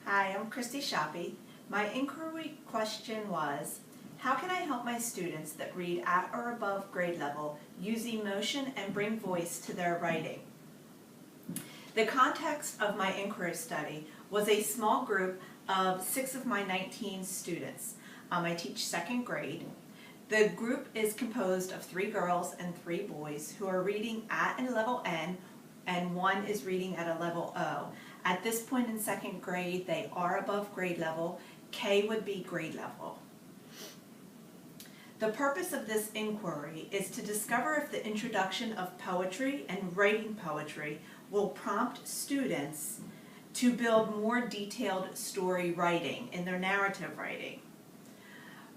Hi, I'm Christy Shoppy. My inquiry question was, how can I help my students that read at or above grade level use emotion and bring voice to their writing? The context of my inquiry study was a small group of 6 of my 19 students. I teach second grade. The group is composed of 3 girls and 3 boys who are reading at a level N, and 1 is reading at a level O. At this point in second grade, they are above grade level. K would be grade level. The purpose of this inquiry is to discover if the introduction of poetry and writing poetry will prompt students to build more detailed story writing in their narrative writing.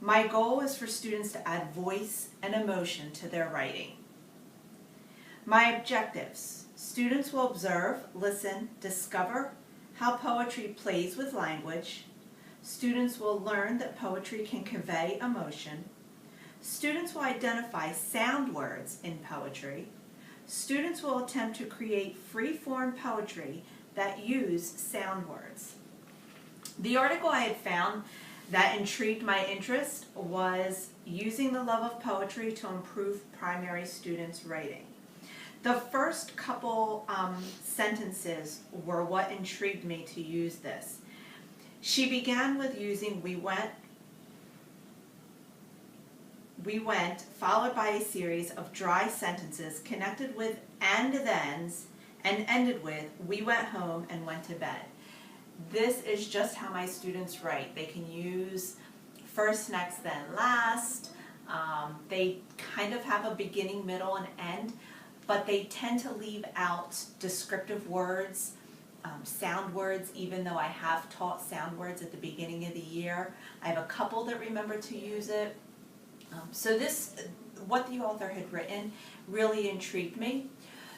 My goal is for students to add voice and emotion to their writing. My objectives. Students will observe, listen, discover how poetry plays with language. Students will learn that poetry can convey emotion. Students will identify sound words in poetry. Students will attempt to create free-form poetry that use sound words. The article I had found that intrigued my interest was using the love of poetry to improve primary students' writing. The first couple sentences were what intrigued me to use this. She began with using we went, followed by a series of dry sentences connected with and thens, and ended with we went home and went to bed. This is just how my students write. They can use first, next, then last. They kind of have a beginning, middle, and end, but they tend to leave out descriptive words, sound words, even though I have taught sound words at the beginning of the year. I have a couple that remember to use it. So what the author had written really intrigued me.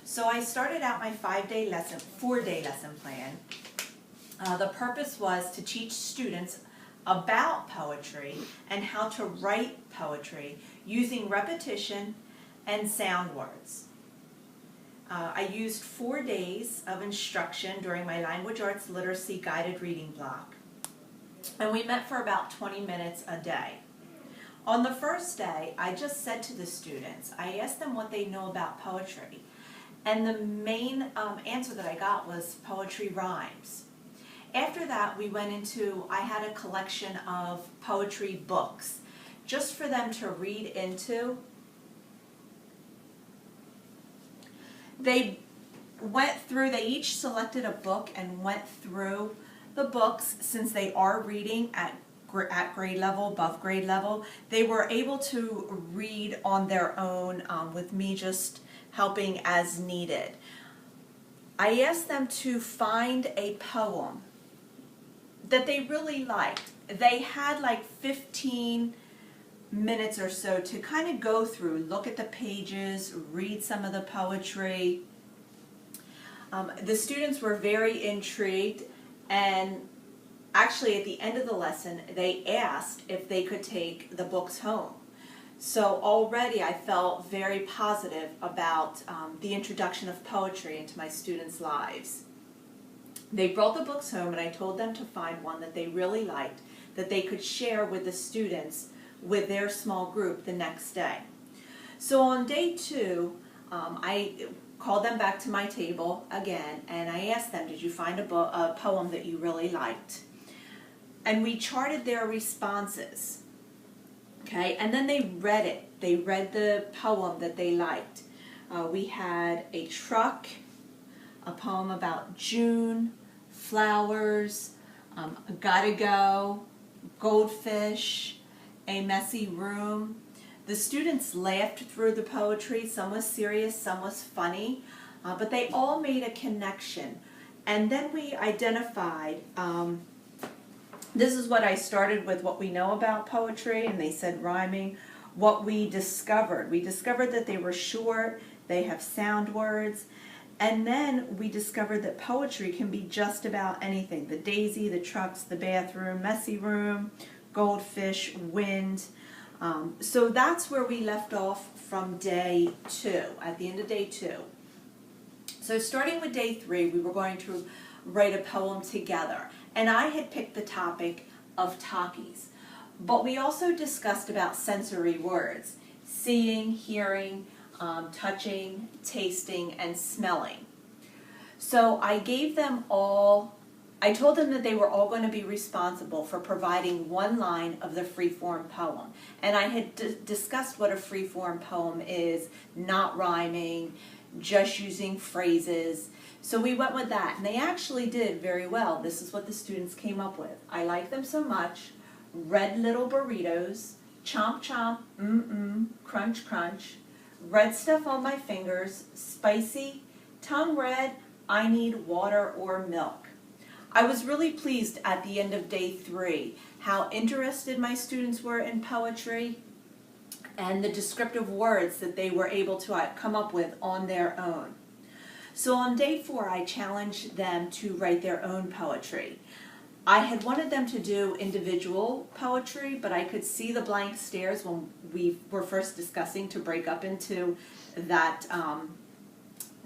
So I started out my 4-day lesson plan. The purpose was to teach students about poetry and how to write poetry using repetition and sound words. I used 4 days of instruction during my language arts literacy guided reading block, and we met for about 20 minutes a day. On the first day, I just said to the students, I asked them what they know about poetry, and the main answer that I got was poetry rhymes. After that, I had a collection of poetry books just for them to read into. They each selected a book and went through the books. Since they are reading at grade level, above grade level, they were able to read on their own with me just helping as needed. I asked them to find a poem that they really liked. They had like 15 minutes or so to kind of go through, look at the pages, read some of the poetry. The students were very intrigued, and actually at the end of the lesson they asked if they could take the books home. So already I felt very positive about the introduction of poetry into my students' lives. They brought the books home, and I told them to find one that they really liked that they could share with the students with their small group the next day. So on day 2, I called them back to my table again, and I asked them, did you find a poem that you really liked? And we charted their responses. Okay, and then they read it. They read the poem that they liked. We had a truck, a poem about June, flowers, gotta go, goldfish, a messy room. The students laughed through the poetry. Some was serious, some was funny, but they all made a connection. And then we identified, this is what I started with, what we know about poetry, and they said rhyming. What we discovered that they were short, they have sound words, and then we discovered that poetry can be just about anything. The daisy, the trucks, the bathroom, messy room, goldfish, wind. So that's where we left off from day 2, at the end of day 2. So starting with day 3, we were going to write a poem together. And I had picked the topic of talkies. But we also discussed about sensory words, seeing, hearing, touching, tasting, and smelling. So I told them that they were all going to be responsible for providing one line of the free-form poem. And I had discussed what a free-form poem is, not rhyming, just using phrases. So we went with that, and they actually did very well. This is what the students came up with. I like them so much. Red little burritos, chomp chomp, crunch crunch, red stuff on my fingers, spicy, tongue red, I need water or milk. I was really pleased at the end of day 3 how interested my students were in poetry and the descriptive words that they were able to come up with on their own. So on day 4, I challenged them to write their own poetry. I had wanted them to do individual poetry, but I could see the blank stares when we were first discussing to break up into that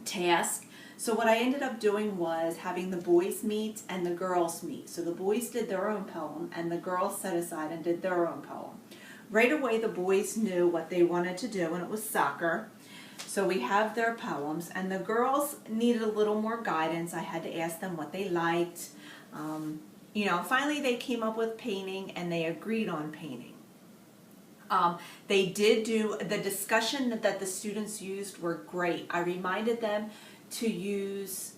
task. So what I ended up doing was having the boys meet and the girls meet. So the boys did their own poem and the girls set aside and did their own poem. Right away the boys knew what they wanted to do, and it was soccer. So we have their poems, and the girls needed a little more guidance. I had to ask them what they liked. Finally they came up with painting, and they agreed on painting. They did do, the discussion that the students used were great. I reminded them to use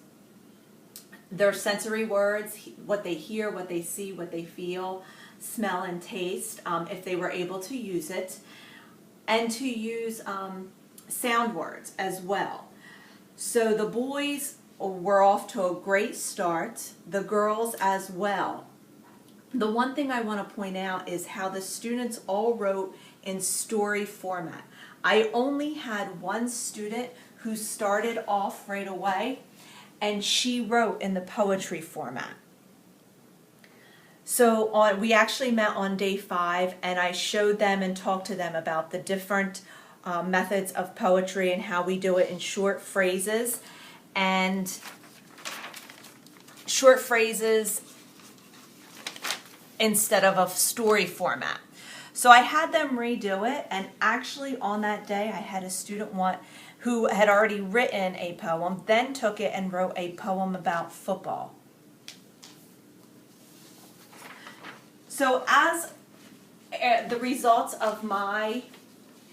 their sensory words, what they hear, what they see, what they feel, smell and taste, if they were able to use it, and to use sound words as well. So the boys were off to a great start, the girls as well. The one thing I want to point out is how the students all wrote in story format. I only had one student who started off right away, and she wrote in the poetry format. So we actually met on day 5, and I showed them and talked to them about the different methods of poetry and how we do it in short phrases instead of a story format. So I had them redo it, and actually on that day I had a student who had already written a poem, then took it and wrote a poem about football. So as the results of my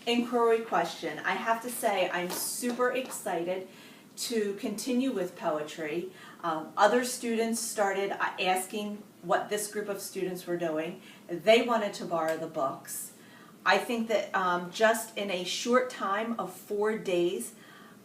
inquiry question, I have to say I'm super excited to continue with poetry. Other students started asking what this group of students were doing. They wanted to borrow the books. I think that just in a short time of 4 days,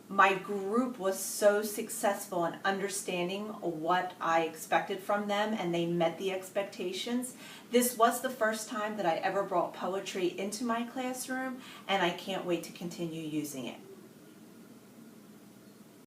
my group was so successful in understanding what I expected from them, and they met the expectations. This was the first time that I ever brought poetry into my classroom, and I can't wait to continue using it.